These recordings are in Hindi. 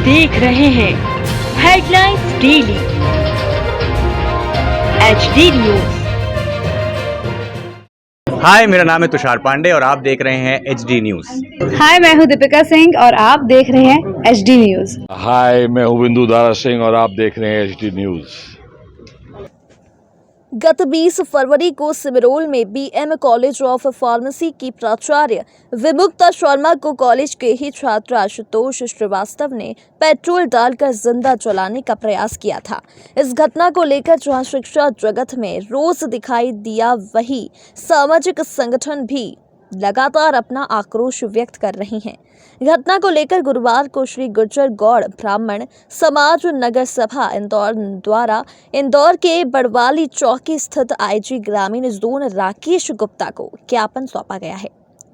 देख रहे हैं हेडलाइंस डेली HD न्यूज। हाय, मेरा नाम है तुषार पांडे और आप देख रहे हैं HD न्यूज। हाय, मैं हूं दीपिका सिंह और आप देख रहे हैं HD न्यूज। हाय, मैं हूं बिंदु दारा सिंह और आप देख रहे हैं HD न्यूज। गत 20 फरवरी को सिमरोल में BM कॉलेज ऑफ फार्मेसी की प्राचार्य विमुक्ता शर्मा को कॉलेज के ही छात्र आशुतोष श्रीवास्तव ने पेट्रोल डालकर जिंदा जलाने का प्रयास किया था। इस घटना को लेकर जहां शिक्षा जगत में रोष दिखाई दिया, वही सामाजिक संगठन भी लगातार अपना आक्रोश व्यक्त कर रही हैं। घटना को लेकर गुरुवार को श्री गुर्जर गौड़ ब्राह्मण समाज नगर सभा इंदौर द्वारा इंदौर के बड़वाली चौकी स्थित IG ग्रामीण जोन राकेश गुप्ता को ज्ञापन सौंपा गया है।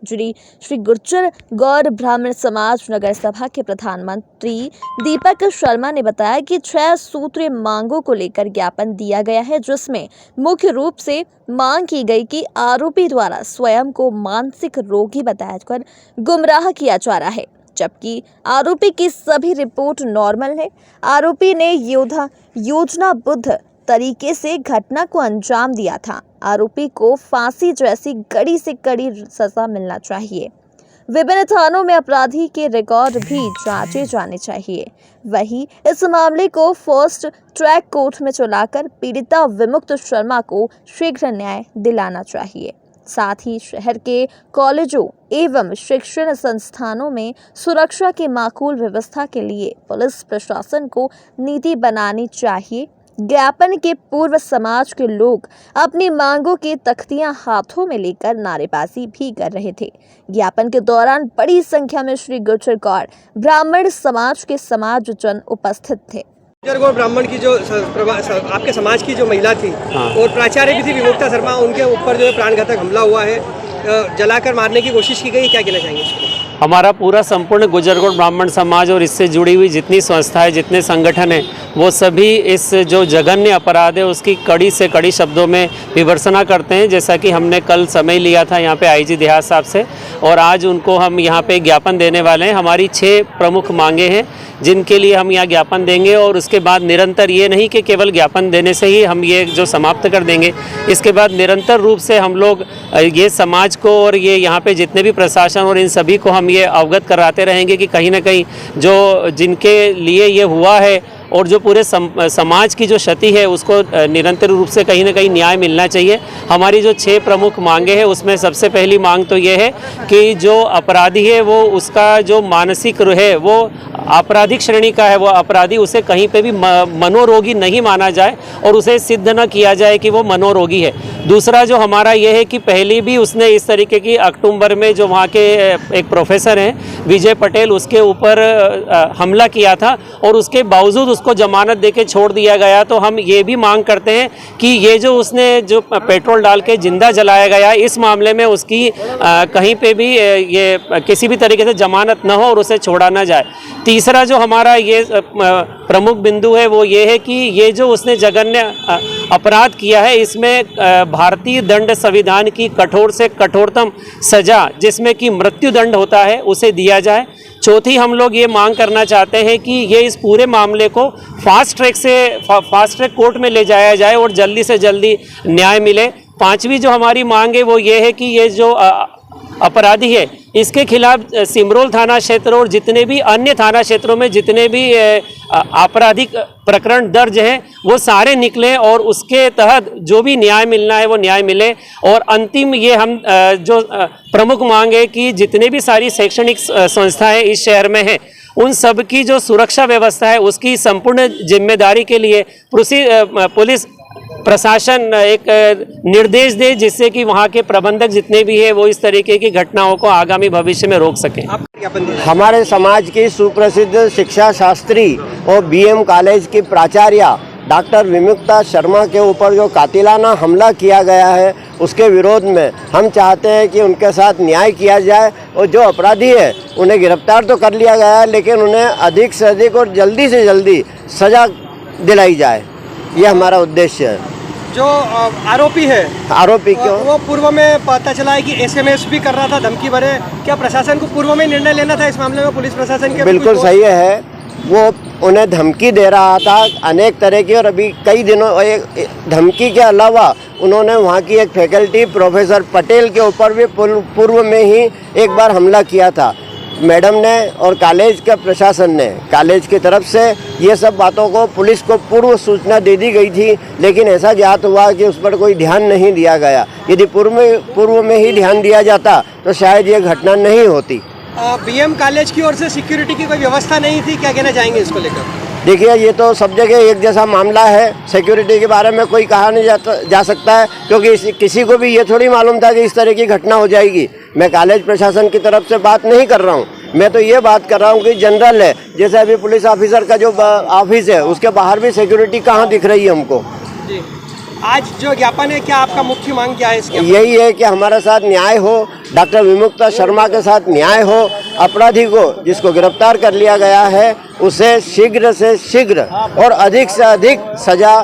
श्री गुर्जर गौड़ ब्राह्मण समाज नगर सभा के प्रधानमंत्री दीपक शर्मा ने बताया कि 6 सूत्रीय मांगों को लेकर ज्ञापन दिया गया है, जिसमें मुख्य रूप से मांग की गई कि आरोपी द्वारा स्वयं को मानसिक रोगी बताकर गुमराह किया जा रहा है, जबकि आरोपी की सभी रिपोर्ट नॉर्मल है। आरोपी ने योजनाबद्ध तरीके से घटना को अंजाम दिया था। आरोपी को फांसी जैसी कड़ी से कड़ी सजा मिलना चाहिए। विभिन्न थानों में अपराधी के रिकॉर्ड भी जांचे जाने चाहिए। वहीं इस मामले को फर्स्ट ट्रैक कोर्ट में चलाकर पीड़िता विमुक्त शर्मा को शीघ्र न्याय दिलाना चाहिए। साथ ही शहर के कॉलेजों एवं शिक्षण संस्थानों में सुरक्षा की माकूल व्यवस्था के लिए पुलिस प्रशासन को नीति बनानी चाहिए। ज्ञापन के पूर्व समाज के लोग अपनी मांगों की तख्तियां हाथों में लेकर नारेबाजी भी कर रहे थे। ज्ञापन के दौरान बड़ी संख्या में श्री गुर्जर गौड़ ब्राह्मण समाज के समाजजन उपस्थित थे। गुर्जर गौड़ ब्राह्मण की जो आपके समाज की जो महिला थी और प्राचार्य भी थी विमुक्ता शर्मा, उनके ऊपर जो है प्राणघातक हमला हुआ है, जलाकर मारने की कोशिश की गई, क्या कहना चाहेंगे इसके लिए? हमारा पूरा संपूर्ण गुर्जर गौड़ ब्राह्मण समाज और इससे जुड़ी हुई जितनी संस्थाएं, जितने संगठन हैं, वो सभी इस जो जघन्य अपराध है उसकी कड़ी से कड़ी शब्दों में विमर्शना करते हैं। जैसा कि हमने कल समय लिया था यहाँ पे IG देहात साहब से और आज उनको हम यहाँ पे ज्ञापन देने वाले हैं। हमारी 6 प्रमुख मांगे हैं जिनके लिए हम यहाँ ज्ञापन देंगे और उसके बाद निरंतर ये नहीं कि केवल ज्ञापन देने से ही हम ये जो समाप्त कर देंगे, इसके बाद निरंतर रूप से हम लोग ये समाज को और ये यहाँ पे जितने भी प्रशासन और इन सभी को हम ये अवगत कराते रहेंगे कि कहीं ना कहीं जो जिनके लिए ये हुआ है और जो पूरे समाज की जो क्षति है उसको निरंतर रूप से कहीं ना कहीं न्याय मिलना चाहिए। हमारी जो 6 प्रमुख मांगे हैं उसमें सबसे पहली मांग तो ये है कि जो अपराधी है वो उसका जो मानसिक है वो आपराधिक श्रेणी का है, वो अपराधी, उसे कहीं पे भी मनोरोगी नहीं माना जाए और उसे सिद्ध न किया जाए कि वो मनोरोगी है। दूसरा जो हमारा ये है कि पहले भी उसने इस तरीके की अक्टूबर में जो वहाँ के एक प्रोफेसर हैं विजय पटेल, उसके ऊपर हमला किया था और उसके बावजूद उसको जमानत देके छोड़ दिया गया। तो हम ये भी मांग करते हैं कि ये जो उसने जो पेट्रोल डाल के जिंदा जलाया गया, इस मामले में उसकी कहीं पे भी ये किसी भी तरीके से जमानत न हो और उसे छोड़ा न जाए। तीसरा जो हमारा ये प्रमुख बिंदु है वो ये है कि ये जो उसने जघन्य अपराध किया है इसमें भारतीय दंड संविधान की कठोर से कठोरतम सजा, जिसमें कि मृत्यु दंड होता है, उसे दिया जाए। चौथी हम लोग ये मांग करना चाहते हैं कि ये इस पूरे मामले को फास्ट ट्रैक कोर्ट में ले जाया जाए और जल्दी से जल्दी न्याय मिले। 5वीं जो हमारी मांग है वो ये है कि ये जो अपराधी है इसके खिलाफ सिमरोल थाना क्षेत्र और जितने भी अन्य थाना क्षेत्रों में जितने भी आपराधिक प्रकरण दर्ज हैं वो सारे निकलें और उसके तहत जो भी न्याय मिलना है वो न्याय मिले। और अंतिम ये हम जो प्रमुख मांग है कि जितने भी सारी शैक्षणिक संस्थाएं इस शहर में हैं उन सब की जो सुरक्षा व्यवस्था है उसकी संपूर्ण जिम्मेदारी के लिए पुलिस प्रशासन एक निर्देश दे, जिससे कि वहाँ के प्रबंधक जितने भी हैं वो इस तरीके की घटनाओं को आगामी भविष्य में रोक सकें। हमारे समाज की सुप्रसिद्ध शिक्षा शास्त्री और BM कॉलेज की प्राचार्य डॉक्टर विमुक्ता शर्मा के ऊपर जो कातिलाना हमला किया गया है उसके विरोध में हम चाहते हैं कि उनके साथ न्याय किया जाए और जो अपराधी है उन्हें गिरफ्तार तो कर लिया गया है लेकिन उन्हें अधिक से अधिक और जल्दी से जल्दी सजा दिलाई जाए, ये हमारा उद्देश्य है। जो आरोपी है, आरोपी क्यों वो पूर्व में पता चला है कि SMS भी कर रहा था, धमकी भरे। क्या प्रशासन को पूर्व में निर्णय लेना था इस मामले में, पुलिस प्रशासन के? बिल्कुल सही है, वो उन्हें धमकी दे रहा था अनेक तरह की, और अभी कई दिनों धमकी के अलावा उन्होंने वहाँ की एक फैकल्टी प्रोफेसर पटेल के ऊपर भी पूर्व में ही एक बार हमला किया था। मैडम ने और कॉलेज के प्रशासन ने, कॉलेज की तरफ से ये सब बातों को पुलिस को पूर्व सूचना दे दी गई थी, लेकिन ऐसा ज्ञात हुआ कि उस पर कोई ध्यान नहीं दिया गया। यदि पूर्व में ही ध्यान दिया जाता तो शायद ये घटना नहीं होती। बीएम कॉलेज की ओर से सिक्योरिटी की कोई व्यवस्था नहीं थी, क्या कहना चाहेंगे इसको लेकर? देखिए, ये तो सब जगह एक जैसा मामला है। सिक्योरिटी के बारे में कोई कहा नहीं जा सकता है, क्योंकि किसी को भी ये थोड़ी मालूम था कि इस तरह की घटना हो जाएगी। मैं कॉलेज प्रशासन की तरफ से बात नहीं कर रहा हूँ, मैं तो ये बात कर रहा हूँ कि जनरल है, जैसे अभी पुलिस ऑफिसर का जो ऑफिस है उसके बाहर भी सिक्योरिटी कहाँ दिख रही है हमको। जी, आज जो ज्ञापन है, क्या आपका मुख्य मांग क्या है इसके? यही है कि हमारे साथ न्याय हो, डॉक्टर विमुक्ता शर्मा के साथ न्याय हो। अपराधी को जिसको गिरफ्तार कर लिया गया है उसे शीघ्र से शीघ्र और अधिक से अधिक सजा